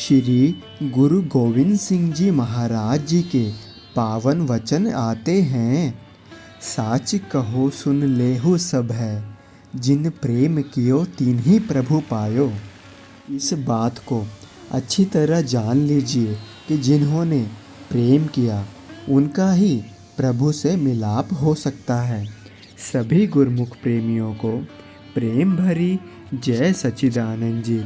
श्री गुरु गोविंद सिंह जी महाराज जी के पावन वचन आते हैं। साच कहो सुन लेहु सब है, जिन प्रेम कियो तिन्हि प्रभु पायो। इस बात को अच्छी तरह जान लीजिए कि जिन्होंने प्रेम किया उनका ही प्रभु से मिलाप हो सकता है। सभी गुरमुख प्रेमियों को प्रेम भरी जय सच्चिदानंद जी।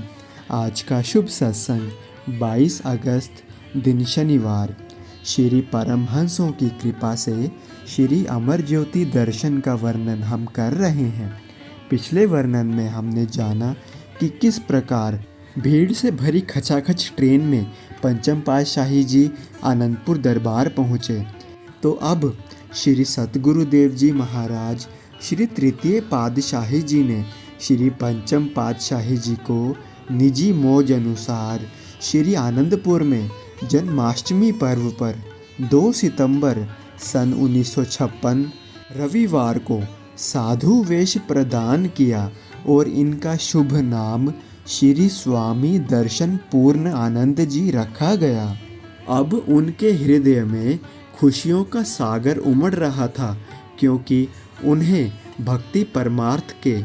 आज का शुभ सत्संग 22 अगस्त दिन शनिवार श्री परमहंसों की कृपा से श्री अमर ज्योति दर्शन का वर्णन हम कर रहे हैं। पिछले वर्णन में हमने जाना कि किस प्रकार भीड़ से भरी खचाखच ट्रेन में पंचम पातशाही जी आनंदपुर दरबार पहुँचे। तो अब श्री सतगुरुदेव जी महाराज श्री तृतीय पातशाही जी ने श्री पंचम पातशाही जी को निजी मौज अनुसार श्री आनंदपुर में जन्माष्टमी पर्व पर 2 सितंबर सन 1956 रविवार को साधु वेश प्रदान किया और इनका शुभ नाम श्री स्वामी दर्शन पूर्ण आनंद जी रखा गया। अब उनके हृदय में खुशियों का सागर उमड़ रहा था, क्योंकि उन्हें भक्ति परमार्थ के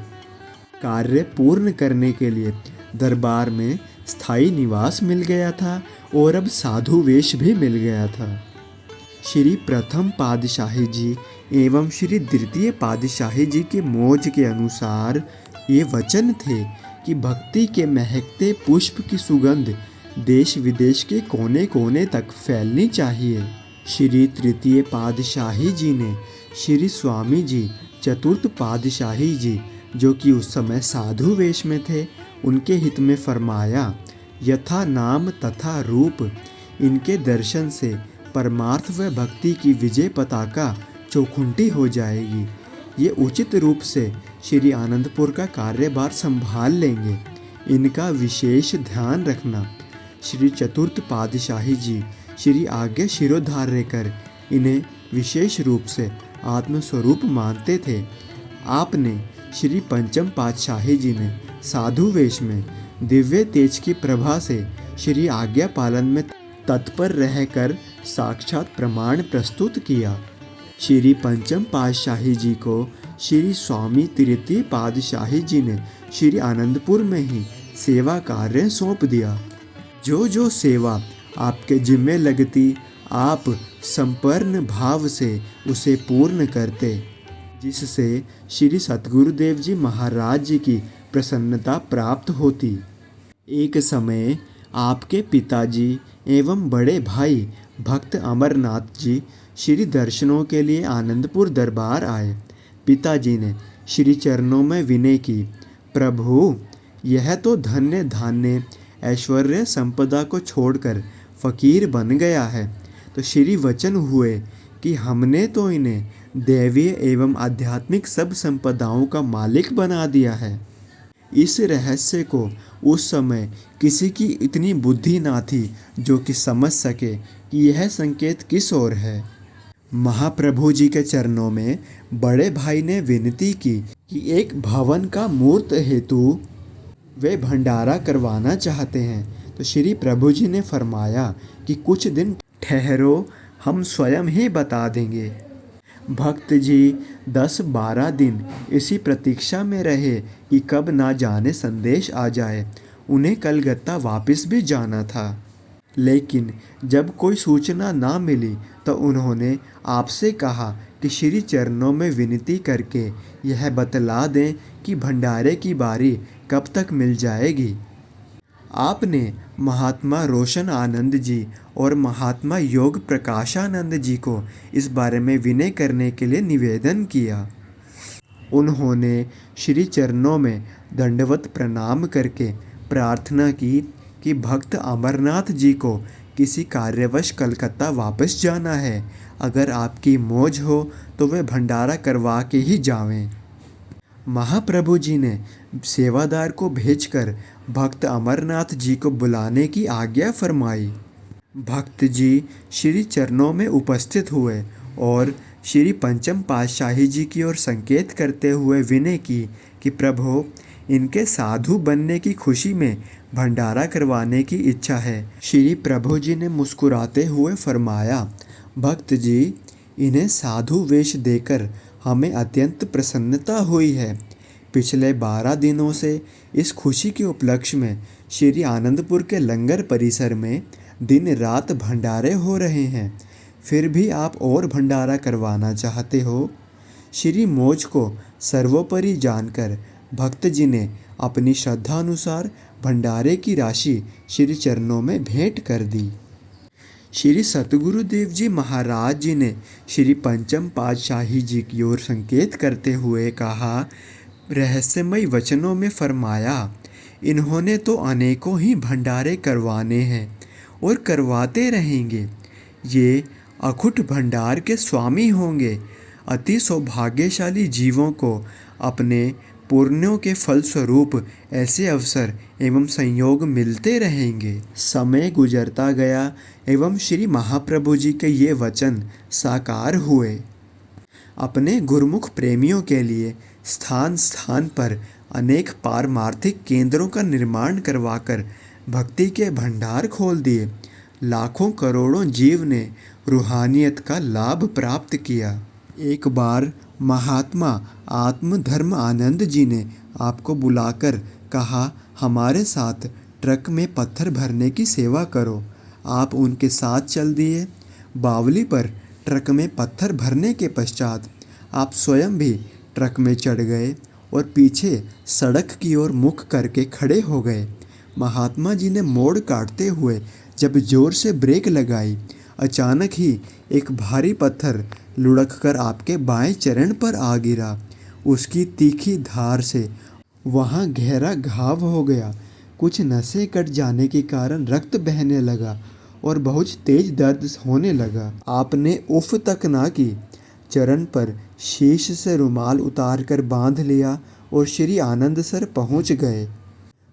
कार्य पूर्ण करने के लिए दरबार में स्थायी निवास मिल गया था और अब साधु वेश भी मिल गया था। श्री प्रथम पातशाही जी एवं श्री द्वितीय पातशाही जी के मौज के अनुसार ये वचन थे कि भक्ति के महकते पुष्प की सुगंध देश विदेश के कोने कोने तक फैलनी चाहिए। श्री तृतीय पातशाही जी ने श्री स्वामी जी चतुर्थ पातशाही जी, जो कि उस समय साधु वेश में थे, उनके हित में फरमाया, यथा नाम तथा रूप, इनके दर्शन से परमार्थ व भक्ति की विजय पताका चौखुंटी हो जाएगी। ये उचित रूप से श्री आनंदपुर का कार्यभार संभाल लेंगे, इनका विशेष ध्यान रखना। श्री चतुर्थ पातशाही जी श्री आज्ञा शिरोधार्य कर इन्हें विशेष रूप से आत्मस्वरूप मानते थे। आपने श्री पंचम पातशाही जी ने साधु वेश में दिव्य तेज की प्रभा से श्री आज्ञा पालन में तत्पर रहकर साक्षात प्रमाण प्रस्तुत किया। श्री पंचम पातशाही जी को श्री स्वामी तृतीय पातशाही जी ने श्री आनंदपुर में ही सेवा कार्य सौंप दिया। जो जो सेवा आपके जिम्मे लगती, आप संपन्न भाव से उसे पूर्ण करते, जिससे श्री सतगुरुदेव जी महाराज जी की प्रसन्नता प्राप्त होती। एक समय आपके पिताजी एवं बड़े भाई भक्त अमरनाथ जी श्री दर्शनों के लिए आनंदपुर दरबार आए। पिताजी ने श्री चरणों में विनय की, प्रभु, यह तो धन्य धान्य ऐश्वर्य संपदा को छोड़कर फकीर बन गया है, तो श्री वचन हुए कि हमने तो इन्हें दैवीय एवं आध्यात्मिक सब संपदाओं का मालिक बना दिया है। इस रहस्य को उस समय किसी की इतनी बुद्धि ना थी जो कि समझ सके कि यह संकेत किस ओर है। महाप्रभु जी के चरणों में बड़े भाई ने विनती की कि एक भवन का मूर्त हेतु वे भंडारा करवाना चाहते हैं। तो श्री प्रभु जी ने फरमाया कि कुछ दिन ठहरो, हम स्वयं ही बता देंगे। भक्त जी 10-12 दिन इसी प्रतीक्षा में रहे कि कब ना जाने संदेश आ जाए। उन्हें कलकत्ता वापस भी जाना था, लेकिन जब कोई सूचना ना मिली तो उन्होंने आपसे कहा कि श्री चरणों में विनती करके यह बतला दें कि भंडारे की बारी कब तक मिल जाएगी। आपने महात्मा रोशन आनंद जी और महात्मा योग प्रकाशानंद जी को इस बारे में विनय करने के लिए निवेदन किया। उन्होंने श्री चरणों में दंडवत प्रणाम करके प्रार्थना की कि भक्त अमरनाथ जी को किसी कार्यवश कलकत्ता वापस जाना है। अगर आपकी मौज हो तो वे भंडारा करवा के ही जावें। महाप्रभु जी ने सेवादार को भेजकर भक्त अमरनाथ जी को बुलाने की आज्ञा फरमाई। भक्त जी श्री चरणों में उपस्थित हुए और श्री पंचम पातशाही जी की ओर संकेत करते हुए विनय की कि प्रभु, इनके साधु बनने की खुशी में भंडारा करवाने की इच्छा है। श्री प्रभु जी ने मुस्कुराते हुए फरमाया, भक्त जी, इन्हें साधु वेश देकर हमें अत्यंत प्रसन्नता हुई है। पिछले 12 दिनों से इस खुशी के उपलक्ष्य में श्री आनंदपुर के लंगर परिसर में दिन रात भंडारे हो रहे हैं। फिर भी आप और भंडारा करवाना चाहते हो। श्री मौज को सर्वोपरि जानकर भक्त जी ने अपनी श्रद्धा अनुसार भंडारे की राशि श्री चरणों में भेंट कर दी। श्री सतगुरुदेव जी महाराज जी ने श्री पंचम पातशाही जी की ओर संकेत करते हुए कहा, रहस्यमय वचनों में फरमाया, इन्होंने तो अनेकों ही भंडारे करवाने हैं और करवाते रहेंगे। ये अखुट भंडार के स्वामी होंगे। अति सौभाग्यशाली जीवों को अपने पुण्यों के फलस्वरूप ऐसे अवसर एवं संयोग मिलते रहेंगे। समय गुजरता गया एवं श्री महाप्रभु जी के ये वचन साकार हुए। अपने गुरुमुख प्रेमियों के लिए स्थान स्थान पर अनेक पारमार्थिक केंद्रों का निर्माण करवाकर भक्ति के भंडार खोल दिए। लाखों करोड़ों जीव ने रूहानियत का लाभ प्राप्त किया। एक बार महात्मा आत्मधर्म आनंद जी ने आपको बुलाकर कहा, हमारे साथ ट्रक में पत्थर भरने की सेवा करो। आप उनके साथ चल दिए। बावली पर ट्रक में पत्थर भरने के पश्चात आप स्वयं भी ट्रक में चढ़ गए और पीछे सड़क की ओर मुख करके खड़े हो गए। महात्मा जी ने मोड़ काटते हुए जब जोर से ब्रेक लगाई, अचानक ही एक भारी पत्थर लुढ़ककर आपके बाएं चरण पर आ गिरा। उसकी तीखी धार से वहां गहरा घाव हो गया। कुछ नसें कट जाने के कारण रक्त बहने लगा और बहुत तेज दर्द होने लगा। आपने उफ तक ना की। चरण पर शीश से रुमाल उतार कर बांध लिया और श्री आनंदसर पहुंच गए।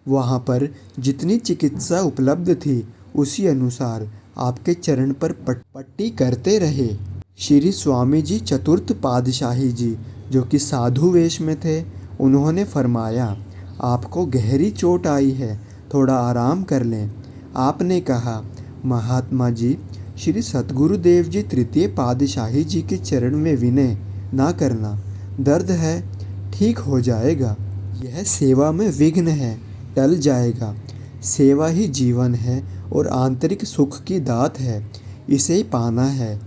वहां पर जितनी चिकित्सा उपलब्ध थी उसी अनुसार आपके चरण पर पट्टी करते रहे। श्री स्वामी जी चतुर्थ पातशाही जी, जो कि साधु वेश में थे, उन्होंने फरमाया, आपको गहरी चोट आई है, थोड़ा आराम कर लें। आपने कहा, महात्मा जी, श्री सतगुरुदेव जी तृतीय पातशाही जी के चरण में विनय ना करना। दर्द है, ठीक हो जाएगा। यह सेवा में विघ्न है, टल जाएगा। सेवा ही जीवन है और आंतरिक सुख की दात है, इसे पाना है।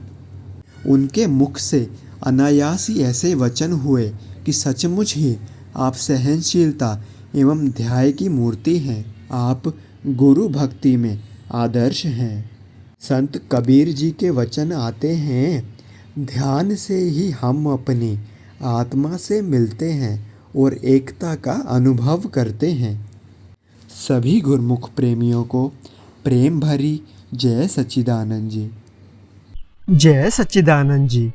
उनके मुख से अनायास ही ऐसे वचन हुए कि सचमुच ही आप सहनशीलता एवं ध्याय की मूर्ति हैं। आप गुरु भक्ति में आदर्श हैं। संत कबीर जी के वचन आते हैं, ध्यान से ही हम अपनी आत्मा से मिलते हैं और एकता का अनुभव करते हैं। सभी गुरमुख प्रेमियों को प्रेम भरी जय सच्चिदानंद जी। जय सच्चिदानंद जी।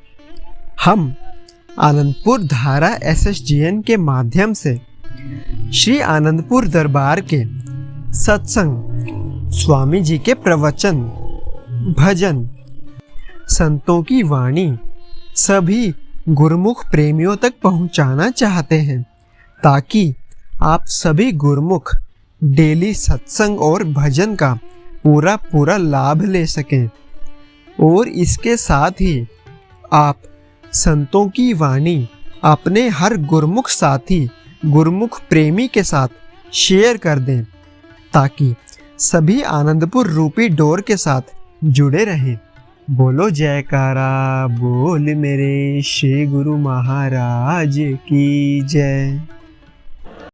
हम आनंदपुर धारा SSGN के माध्यम से श्री आनंदपुर दरबार के सत्संग, स्वामी जी के प्रवचन, भजन, संतों की वाणी सभी गुरुमुख प्रेमियों तक पहुंचाना चाहते हैं, ताकि आप सभी गुरुमुख डेली सत्संग और भजन का पूरा लाभ ले सकें। और इसके साथ ही आप संतों की वाणी अपने हर गुरुमुख साथी, गुरुमुख प्रेमी के साथ शेयर कर दें, ताकि सभी आनंदपुर रूपी डोर के साथ जुड़े रहें। बोलो जयकारा बोल मेरे श्री गुरु महाराज की जय।